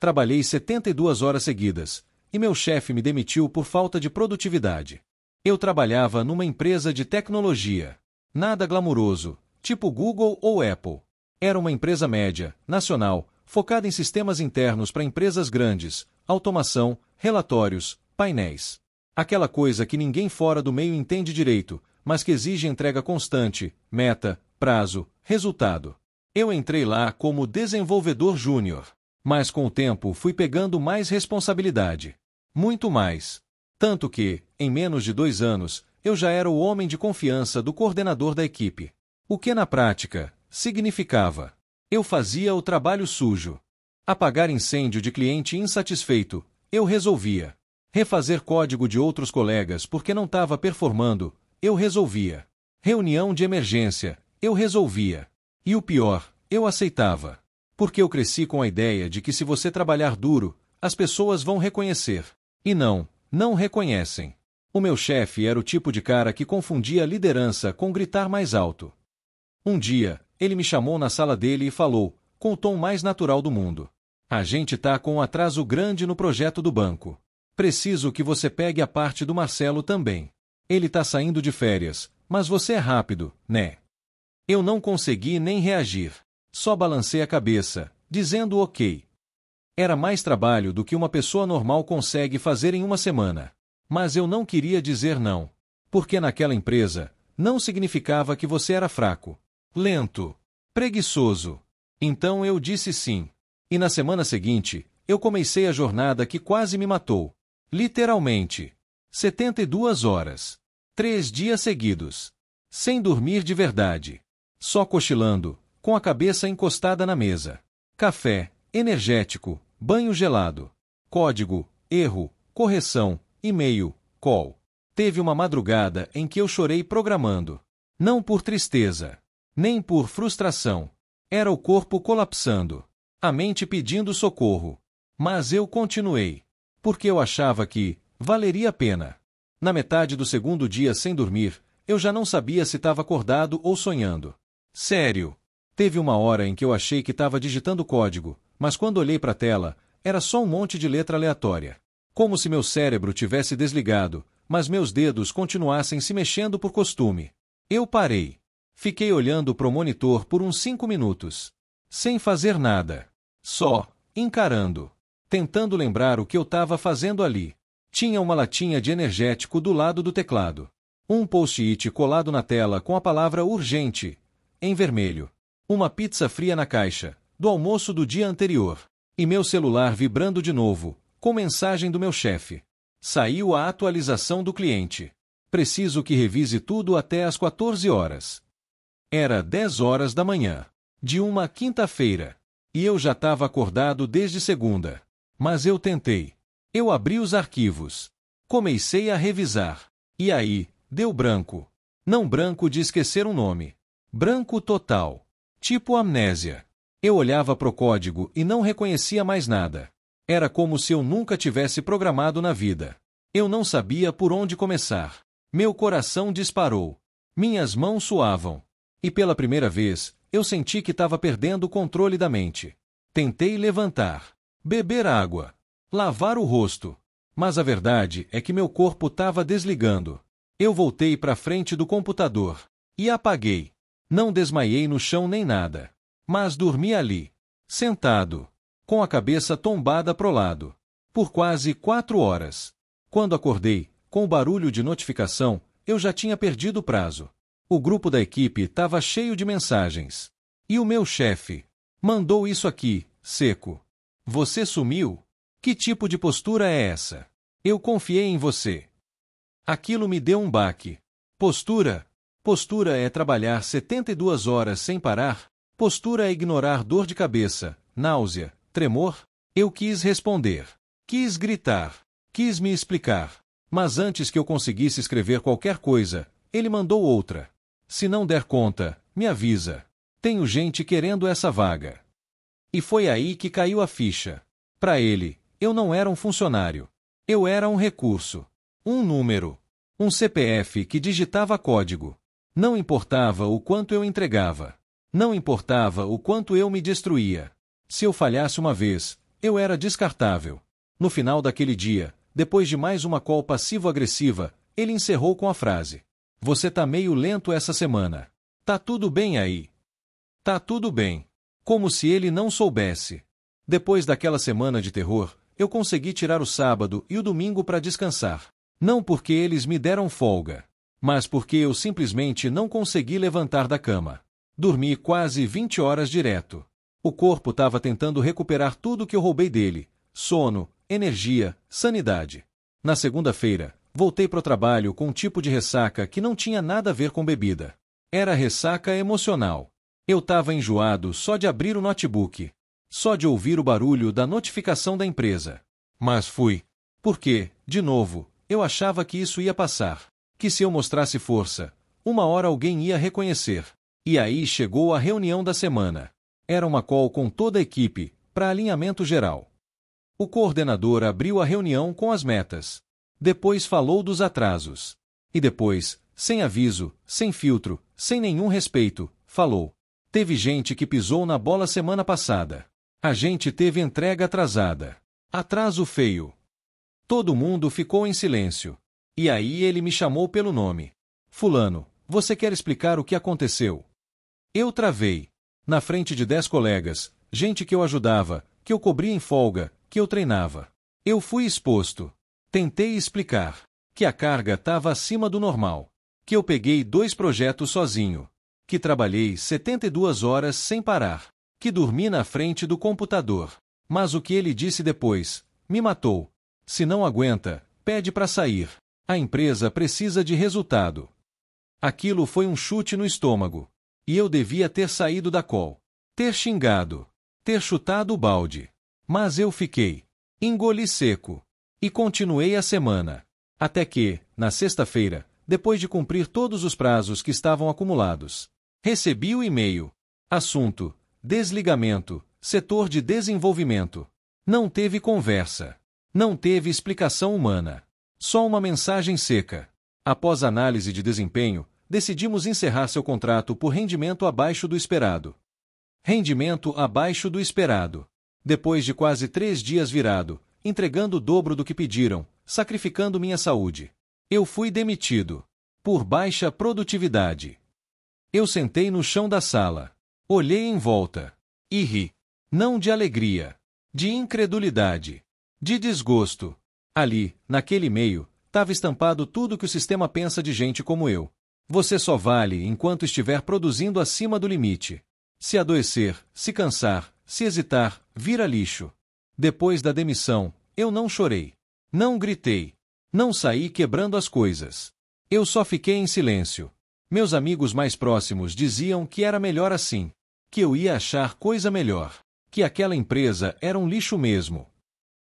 Trabalhei 72 horas seguidas, e meu chefe me demitiu por falta de produtividade. Eu trabalhava numa empresa de tecnologia. Nada glamuroso, tipo Google ou Apple. Era uma empresa média, nacional, focada em sistemas internos para empresas grandes, automação, relatórios, painéis. Aquela coisa que ninguém fora do meio entende direito, mas que exige entrega constante, meta, prazo, resultado. Eu entrei lá como desenvolvedor júnior, mas com o tempo fui pegando mais responsabilidade. Muito mais. Tanto que, em menos de 2 anos, eu já era o homem de confiança do coordenador da equipe. O que na prática significava: eu fazia o trabalho sujo. Apagar incêndio de cliente insatisfeito, eu resolvia. Refazer código de outros colegas porque não estava performando, eu resolvia. Reunião de emergência, eu resolvia. E o pior, eu aceitava. Porque eu cresci com a ideia de que se você trabalhar duro, as pessoas vão reconhecer. E não reconhecem. O meu chefe era o tipo de cara que confundia liderança com gritar mais alto. Um dia, ele me chamou na sala dele e falou, com o tom mais natural do mundo: a gente tá com um atraso grande no projeto do banco. Preciso que você pegue a parte do Marcelo também. Ele tá saindo de férias, mas você é rápido, né? Eu não consegui nem reagir. Só balancei a cabeça, dizendo ok. Era mais trabalho do que uma pessoa normal consegue fazer em uma semana. Mas eu não queria dizer não. Porque naquela empresa, não significava que você era fraco, lento, preguiçoso. Então eu disse sim. E na semana seguinte, eu comecei a jornada que quase me matou. Literalmente. 72 horas. 3 dias seguidos. Sem dormir de verdade. Só cochilando, com a cabeça encostada na mesa. Café, energético, banho gelado. Código, erro, correção, e-mail, call. Teve uma madrugada em que eu chorei programando. Não por tristeza, nem por frustração. Era o corpo colapsando, a mente pedindo socorro. Mas eu continuei. Porque eu achava que valeria a pena. Na metade do segundo dia sem dormir, eu já não sabia se estava acordado ou sonhando. Sério. Teve uma hora em que eu achei que estava digitando código, mas quando olhei para a tela, era só um monte de letra aleatória. Como se meu cérebro tivesse desligado, mas meus dedos continuassem se mexendo por costume. Eu parei. Fiquei olhando pro monitor por uns 5 minutos. Sem fazer nada. Só encarando. Tentando lembrar o que eu estava fazendo ali. Tinha uma latinha de energético do lado do teclado. Um post-it colado na tela com a palavra urgente, em vermelho. Uma pizza fria na caixa, do almoço do dia anterior. E meu celular vibrando de novo, com mensagem do meu chefe. Saiu a atualização do cliente. Preciso que revise tudo até às 14 horas. Era 10 horas da manhã. De uma quinta-feira. E eu já estava acordado desde segunda. Mas eu tentei. Eu abri os arquivos. Comecei a revisar. E aí, deu branco. Não branco de esquecer um nome. Branco total. Tipo amnésia. Eu olhava pro código e não reconhecia mais nada. Era como se eu nunca tivesse programado na vida. Eu não sabia por onde começar. Meu coração disparou. Minhas mãos suavam. E pela primeira vez, eu senti que estava perdendo o controle da mente. Tentei levantar. Beber água. Lavar o rosto. Mas a verdade é que meu corpo estava desligando. Eu voltei para frente do computador. E apaguei. Não desmaiei no chão nem nada. Mas dormi ali. Sentado. Com a cabeça tombada pro lado. Por quase 4 horas. Quando acordei, com o barulho de notificação, eu já tinha perdido o prazo. O grupo da equipe estava cheio de mensagens. E o meu chefe mandou isso aqui, seco. Você sumiu? Que tipo de postura é essa? Eu confiei em você. Aquilo me deu um baque. Postura? Postura é trabalhar 72 horas sem parar? Postura é ignorar dor de cabeça, náusea, tremor? Eu quis responder. Quis gritar. Quis me explicar. Mas antes que eu conseguisse escrever qualquer coisa, ele mandou outra. Se não der conta, me avisa. Tenho gente querendo essa vaga. E foi aí que caiu a ficha. Para ele, eu não era um funcionário. Eu era um recurso. Um número. Um CPF que digitava código. Não importava o quanto eu entregava. Não importava o quanto eu me destruía. Se eu falhasse uma vez, Eu era descartável. No final daquele dia, depois de mais uma call passivo-agressiva, ele encerrou com a frase: "Você tá meio lento essa semana. Tá tudo bem aí?" Tá tudo bem. Como se ele não soubesse. Depois daquela semana de terror, eu consegui tirar o sábado e o domingo para descansar. Não porque eles me deram folga, mas porque eu simplesmente não consegui levantar da cama. Dormi quase 20 horas direto. O corpo estava tentando recuperar tudo que eu roubei dele: sono, energia, sanidade. Na segunda-feira, voltei pro trabalho com um tipo de ressaca que não tinha nada a ver com bebida. Era ressaca emocional. Eu estava enjoado só de abrir o notebook, só de ouvir o barulho da notificação da empresa. Mas fui. Porque, de novo, eu achava que isso ia passar. Que se eu mostrasse força, uma hora alguém ia reconhecer. E aí chegou a reunião da semana. Era uma call com toda a equipe, para alinhamento geral. O coordenador abriu a reunião com as metas. Depois falou dos atrasos. E depois, sem aviso, sem filtro, sem nenhum respeito, falou: "Teve gente que pisou na bola semana passada. A gente teve entrega atrasada. Atraso feio." Todo mundo ficou em silêncio. E aí ele me chamou pelo nome. "Fulano, você quer explicar o que aconteceu?" Eu travei. Na frente de 10 colegas, gente que eu ajudava, que eu cobria em folga, que eu treinava. Eu fui exposto. Tentei explicar que a carga estava acima do normal, que eu peguei 2 projetos sozinho, que trabalhei 72 horas sem parar, que dormi na frente do computador. Mas o que ele disse depois me matou. "Se não aguenta, pede para sair. A empresa precisa de resultado." Aquilo foi um chute no estômago. E eu devia ter saído da call, ter xingado, ter chutado o balde. Mas eu fiquei. Engoli seco. E continuei a semana. Até que, na sexta-feira, depois de cumprir todos os prazos que estavam acumulados, recebi o e-mail. Assunto: desligamento, setor de desenvolvimento. Não teve conversa. Não teve explicação humana. Só uma mensagem seca. Após análise de desempenho, decidimos encerrar seu contrato por rendimento abaixo do esperado. Rendimento abaixo do esperado. Depois de quase 3 dias virado, entregando o dobro do que pediram, sacrificando minha saúde. Eu fui demitido. Por baixa produtividade. Eu sentei no chão da sala. Olhei em volta. E ri. Não de alegria. De incredulidade. De desgosto. Ali, naquele meio, estava estampado tudo que o sistema pensa de gente como eu. Você só vale enquanto estiver produzindo acima do limite. Se adoecer, se cansar, se hesitar, vira lixo. Depois da demissão, eu não chorei. Não gritei. Não saí quebrando as coisas. Eu só fiquei em silêncio. Meus amigos mais próximos diziam que era melhor assim. Que eu ia achar coisa melhor. Que aquela empresa era um lixo mesmo.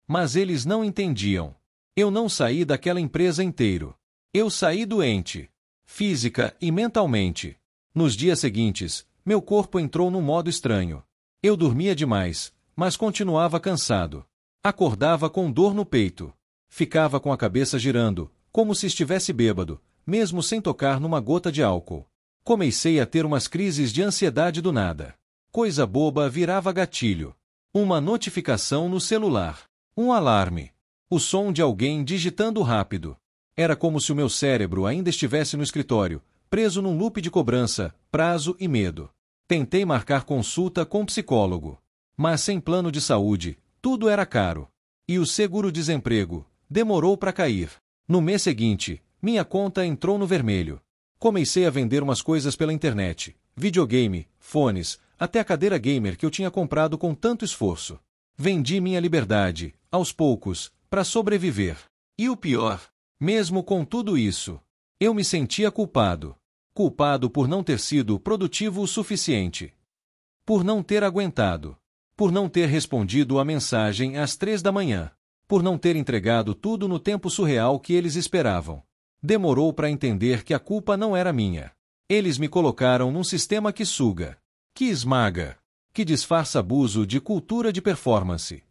Mas eles não entendiam. Eu não saí daquela empresa inteiro. Eu saí doente. Física e mentalmente. Nos dias seguintes, meu corpo entrou num modo estranho. Eu dormia demais, mas continuava cansado. Acordava com dor no peito. Ficava com a cabeça girando, como se estivesse bêbado, mesmo sem tocar numa gota de álcool. Comecei a ter umas crises de ansiedade do nada. Coisa boba virava gatilho. Uma notificação no celular. Um alarme. O som de alguém digitando rápido. Era como se o meu cérebro ainda estivesse no escritório, preso num loop de cobrança, prazo e medo. Tentei marcar consulta com psicólogo. Mas sem plano de saúde, tudo era caro. E o seguro-desemprego demorou para cair. No mês seguinte, minha conta entrou no vermelho. Comecei a vender umas coisas pela internet. Videogame, fones, até a cadeira gamer que eu tinha comprado com tanto esforço. Vendi minha liberdade, aos poucos, para sobreviver. E o pior, mesmo com tudo isso, eu me sentia culpado. Culpado por não ter sido produtivo o suficiente. Por não ter aguentado. Por não ter respondido a mensagem às 3 da manhã. Por não ter entregado tudo no tempo surreal que eles esperavam. Demorou para entender que a culpa não era minha. Eles me colocaram num sistema que suga, que esmaga, que disfarça abuso de cultura de performance.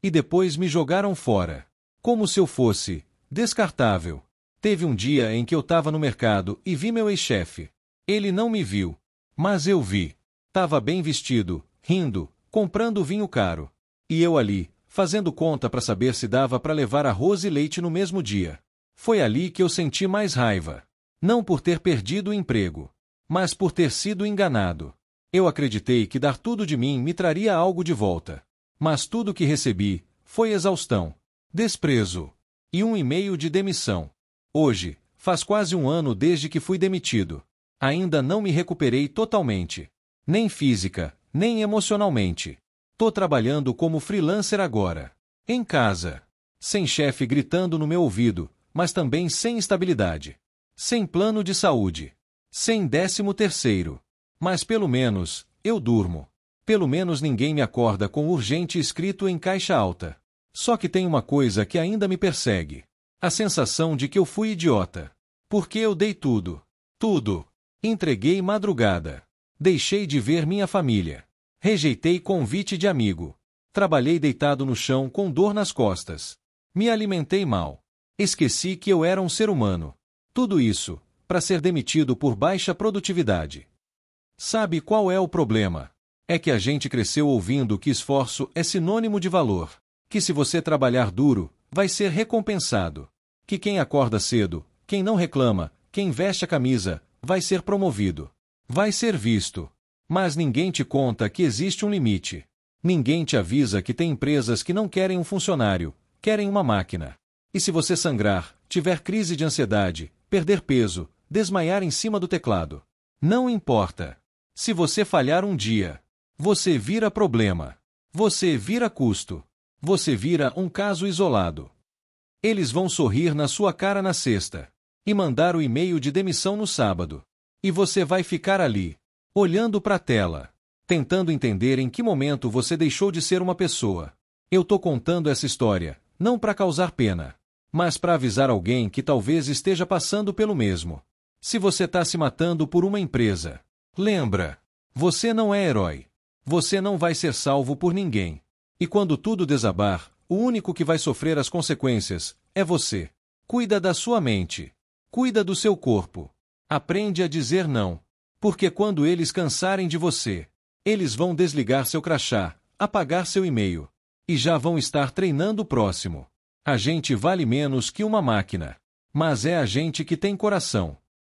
E depois me jogaram fora. Como se eu fosse descartável. Teve um dia em que eu estava no mercado e vi meu ex-chefe. Ele não me viu, mas eu vi. Tava bem vestido, rindo, comprando vinho caro. E eu ali, fazendo conta para saber se dava para levar arroz e leite no mesmo dia. Foi ali que eu senti mais raiva. Não por ter perdido o emprego, mas por ter sido enganado. Eu acreditei que dar tudo de mim me traria algo de volta. Mas tudo que recebi foi exaustão, desprezo e um e-mail de demissão. Hoje, faz quase um ano desde que fui demitido. Ainda não me recuperei totalmente. Nem física, nem emocionalmente. Tô trabalhando como freelancer agora. Em casa. Sem chefe gritando no meu ouvido, mas também sem estabilidade. Sem plano de saúde. Sem 13º. Mas pelo menos, eu durmo. Pelo menos ninguém me acorda com urgente escrito em caixa alta. Só que tem uma coisa que ainda me persegue. A sensação de que eu fui idiota. Porque eu dei tudo. Tudo. Entreguei madrugada. Deixei de ver minha família. Rejeitei convite de amigo. Trabalhei deitado no chão com dor nas costas. Me alimentei mal. Esqueci que eu era um ser humano. Tudo isso, para ser demitido por baixa produtividade. Sabe qual é o problema? É que a gente cresceu ouvindo que esforço é sinônimo de valor. Que se você trabalhar duro, vai ser recompensado. Que quem acorda cedo, quem não reclama, quem veste a camisa, vai ser promovido. Vai ser visto. Mas ninguém te conta que existe um limite. Ninguém te avisa que tem empresas que não querem um funcionário, querem uma máquina. E se você sangrar, tiver crise de ansiedade, perder peso, desmaiar em cima do teclado, não importa. Se você falhar um dia, você vira problema. Você vira custo. Você vira um caso isolado. Eles vão sorrir na sua cara na sexta e mandar o e-mail de demissão no sábado. E você vai ficar ali, olhando para a tela, tentando entender em que momento você deixou de ser uma pessoa. Eu tô contando essa história, não para causar pena, mas para avisar alguém que talvez esteja passando pelo mesmo. Se você tá se matando por uma empresa, lembra, você não é herói. Você não vai ser salvo por ninguém. E quando tudo desabar, o único que vai sofrer as consequências é você. Cuida da sua mente. Cuida do seu corpo. Aprende a dizer não. Porque quando eles cansarem de você, eles vão desligar seu crachá, apagar seu e-mail. E já vão estar treinando o próximo. A gente vale menos que uma máquina. Mas é a gente que tem coração.